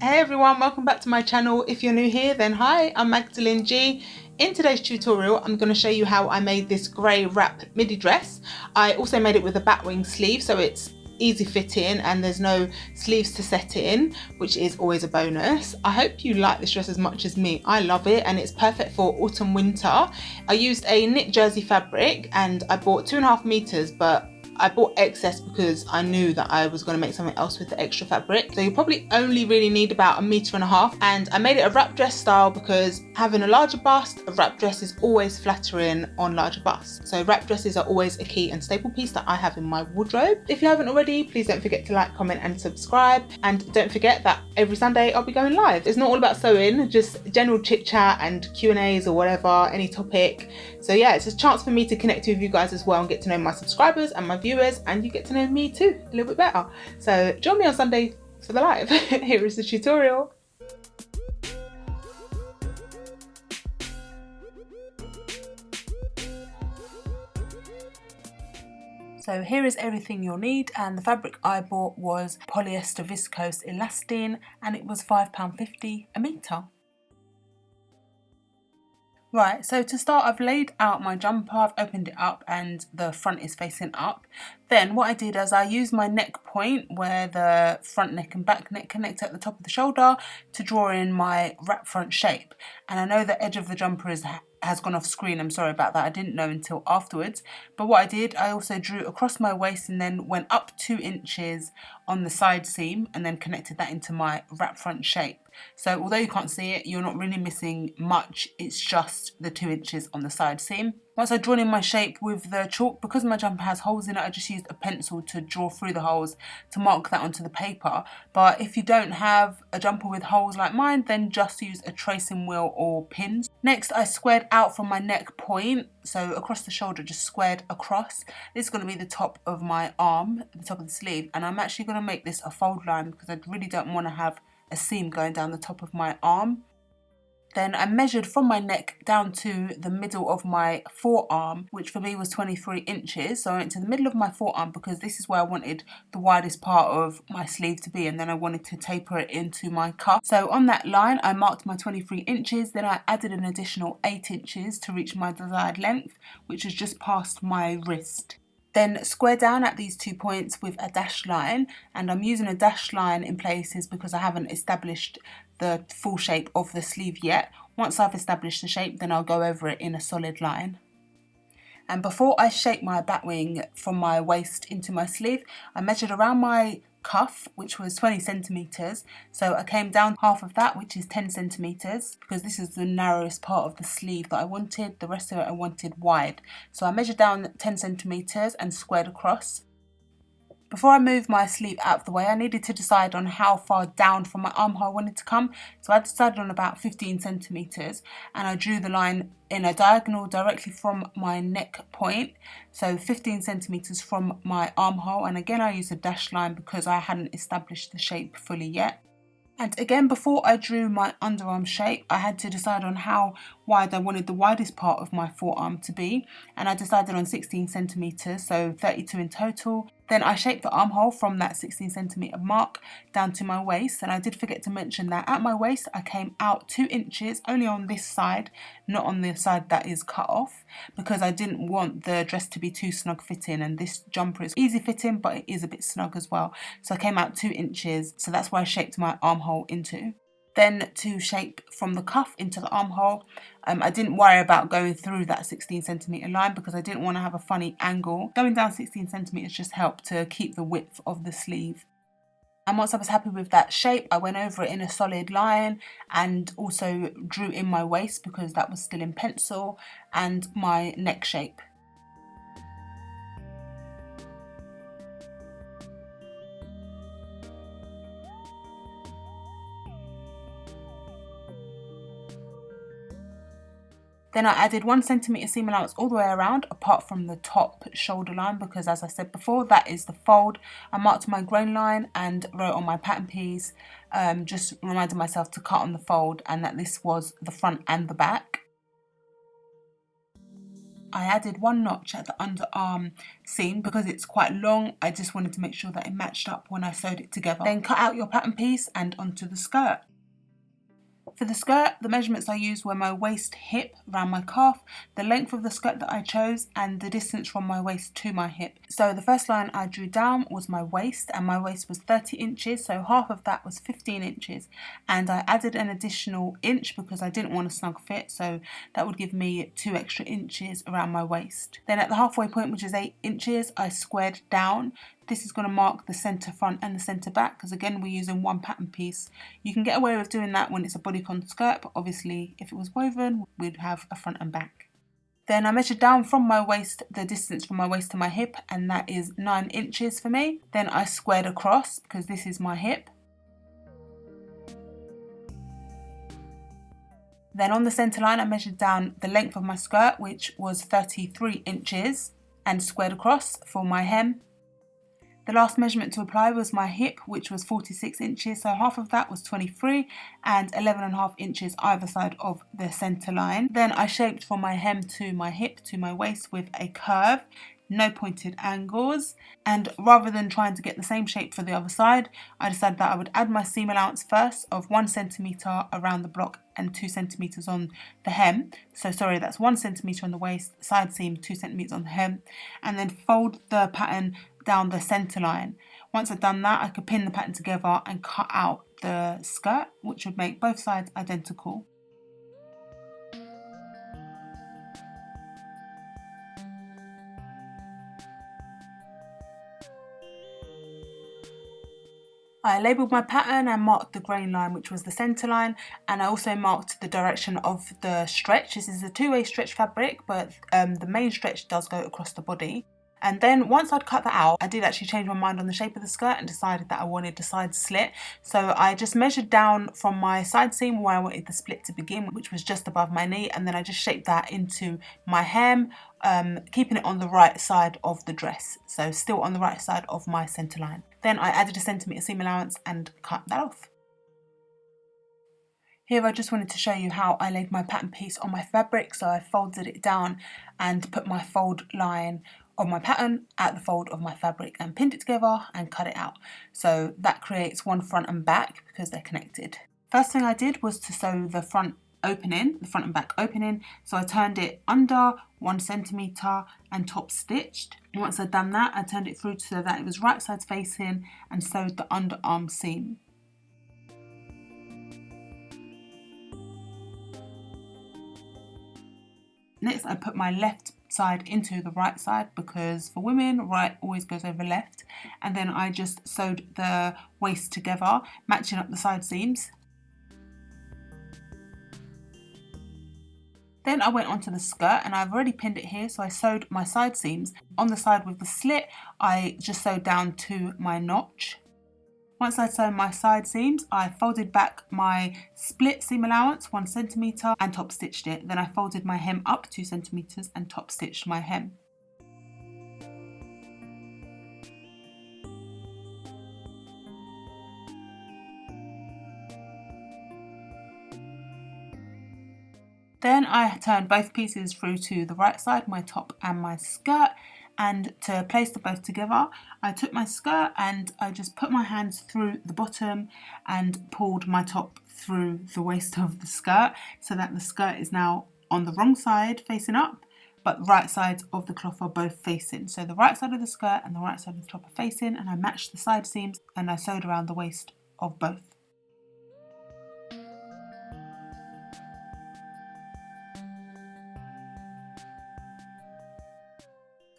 Hey everyone, welcome back to my channel. If you're new here, then hi, I'm MagdelineG. In today's tutorial, I'm going to show you how I made this grey wrap midi dress. I also made it with a batwing sleeve, so it's easy fitting and there's no sleeves to set in, which is always a bonus. I hope you like this dress as much as me. I love it and it's perfect for autumn winter. I used a knit jersey fabric and I bought 2.5 meters, but I bought excess because I knew that I was going to make something else with the extra fabric. So you probably only really need about 1.5 meters, and I made it a wrap dress style because having a larger bust, a wrap dress is always flattering on larger busts. So wrap dresses are always a key and staple piece that I have in my wardrobe. If you haven't already, please don't forget to like, comment and subscribe, and don't forget that every Sunday I'll be going live. It's not all about sewing, just general chit chat and Q&As or whatever, any topic. So yeah, it's a chance for me to connect with you guys as well and get to know my subscribers and my viewers, and you get to know me too a little bit better. So join me on Sunday for the live. Here is the tutorial. So here is everything you'll need, and the fabric I bought was polyester viscose elastane and it was £5.50 a metre. Right, so to start, I've laid out my jumper, I've opened it up and the front is facing up. Then what I did is I used my neck point where the front neck and back neck connect at the top of the shoulder to draw in my wrap front shape. And I know the edge of the jumper has gone off screen, I'm sorry about that, I didn't know until afterwards. But what I did, I also drew across my waist and then went up 2 inches on the side seam and then connected that into my wrap front shape. So although you can't see it, you're not really missing much, it's just the 2 inches on the side seam. Once I'd drawn in my shape with the chalk, because my jumper has holes in it, I just used a pencil to draw through the holes to mark that onto the paper. But if you don't have a jumper with holes like mine, then just use a tracing wheel or pins. Next, I squared out from my neck point, so across the shoulder, just squared across. This is going to be the top of my arm, the top of the sleeve, and I'm actually going to make this a fold line because I really don't want to have a seam going down the top of my arm. Then I measured from my neck down to the middle of my forearm, which for me was 23 inches. So I went to the middle of my forearm because this is where I wanted the widest part of my sleeve to be, and then I wanted to taper it into my cuff. So on that line, I marked my 23 inches, then I added an additional 8 inches to reach my desired length, which is just past my wrist. Then square down at these 2 points with a dashed line, and I'm using a dashed line in places because I haven't established the full shape of the sleeve yet. Once I've established the shape, then I'll go over it in a solid line. And before I shape my batwing from my waist into my sleeve, I measured around my cuff, which was 20 centimeters. So I came down half of that, which is 10 centimeters, because this is the narrowest part of the sleeve that I wanted. The rest of it I wanted wide. So I measured down 10 centimeters and squared across. Before I moved my sleeve out of the way, I needed to decide on how far down from my armhole I wanted to come. So I decided on about 15 centimeters, and I drew the line in a diagonal directly from my neck point. So 15 centimeters from my armhole, and again I used a dashed line because I hadn't established the shape fully yet. And again, before I drew my underarm shape, I had to decide on how wide I wanted the widest part of my forearm to be, and I decided on 16 centimeters, so 32 in total. Then I shaped the armhole from that 16 centimeter mark down to my waist, and I did forget to mention that at my waist I came out 2 inches only on this side, not on the side that is cut off, because I didn't want the dress to be too snug fitting, and this jumper is easy fitting but it is a bit snug as well. So I came out 2 inches, so that's where I shaped my armhole into. Then to shape from the cuff into the armhole, I didn't worry about going through that 16 centimeter line because I didn't want to have a funny angle. Going down 16 centimeters just helped to keep the width of the sleeve. And once I was happy with that shape, I went over it in a solid line and also drew in my waist because that was still in pencil, and my neck shape. Then I added 1 centimeter seam allowance all the way around, apart from the top shoulder line, because as I said before, that is the fold. I marked my grain line and wrote on my pattern piece, just reminding myself to cut on the fold and that this was the front and the back. I added one notch at the underarm seam because it's quite long. I just wanted to make sure that it matched up when I sewed it together. Then cut out your pattern piece and onto the skirt. For the skirt, the measurements I used were my waist hip around my calf, the length of the skirt that I chose, and the distance from my waist to my hip. So the first line I drew down was my waist, and my waist was 30 inches, so half of that was 15 inches. And I added an additional inch because I didn't want a snug fit, so that would give me 2 extra inches around my waist. Then at the halfway point, which is 8 inches, I squared down. This is going to mark the centre front and the centre back because again we're using one pattern piece. You can get away with doing that when it's a bodycon skirt, but obviously if it was woven we'd have a front and back. Then I measured down from my waist the distance from my waist to my hip, and that is 9 inches for me. Then I squared across because this is my hip. Then on the centre line I measured down the length of my skirt, which was 33 inches, and squared across for my hem. The last measurement to apply was my hip, which was 46 inches, so half of that was 23 and 11.5 inches either side of the centre line. Then I shaped from my hem to my hip to my waist with a curve, no pointed angles, and rather than trying to get the same shape for the other side, I decided that I would add my seam allowance first of 1 centimetre around the block and 2 centimetres on the hem. So sorry, that's 1 centimetre on the waist, side seam 2 centimetres on the hem, and then fold the pattern down the centre line. Once I've done that, I could pin the pattern together and cut out the skirt, which would make both sides identical. I labelled my pattern and marked the grain line, which was the centre line, and I also marked the direction of the stretch. This is a two-way stretch fabric, but the main stretch does go across the body. And then once I'd cut that out, I did actually change my mind on the shape of the skirt and decided that I wanted the side slit. So I just measured down from my side seam where I wanted the split to begin, which was just above my knee, and then I just shaped that into my hem, keeping it on the right side of the dress, so still on the right side of my centre line. Then I added a centimetre seam allowance and cut that off. Here I just wanted to show you how I laid my pattern piece on my fabric. So I folded it down and put my fold line of my pattern at the fold of my fabric and pinned it together and cut it out. So that creates one front and back because they're connected. First thing I did was to sew the front opening, the front and back opening. So I turned it under 1 centimetre and top stitched. Once I'd done that, I turned it through so that it was right sides facing and sewed the underarm seam. Next, I put my left side into the right side because for women, right always goes over left. And then I just sewed the waist together, matching up the side seams. Then I went onto the skirt and I've already pinned it here, so I sewed my side seams. On the side with the slit, I just sewed down to my notch. Once I'd sewn my side seams, I folded back my split seam allowance 1 centimetre and top stitched it. Then I folded my hem up 2 centimetres and top stitched my hem. Then I turned both pieces through to the right side, my top and my skirt. And to place them both together, I took my skirt and I just put my hands through the bottom and pulled my top through the waist of the skirt so that the skirt is now on the wrong side facing up, but the right sides of the cloth are both facing. So the right side of the skirt and the right side of the top are facing, and I matched the side seams and I sewed around the waist of both.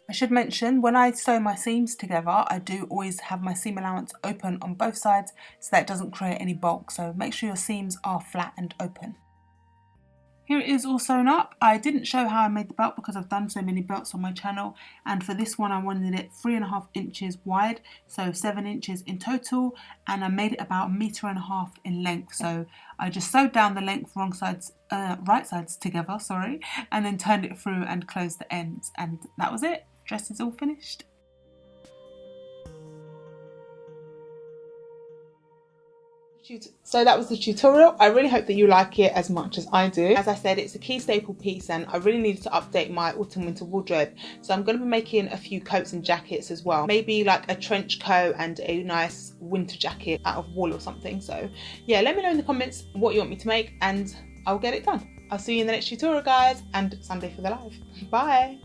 I should mention, when I sew my seams together, I do always have my seam allowance open on both sides so that it doesn't create any bulk. So make sure your seams are flat and open. Here it is all sewn up. I didn't show how I made the belt because I've done so many belts on my channel, and for this one I wanted it 3.5 inches wide, so 7 inches in total, and I made it about 1.5 meters in length. So I just sewed down the length right sides together, and then turned it through and closed the ends, and that was it. Dress is all finished. So that was the tutorial. I really hope that you like it as much as I do. As I said, it's a key staple piece and I really needed to update my autumn winter wardrobe. So I'm going to be making a few coats and jackets as well. Maybe like a trench coat and a nice winter jacket out of wool or something. So yeah, let me know in the comments what you want me to make and I'll get it done. I'll see you in the next tutorial, guys, and Sunday for the live. Bye.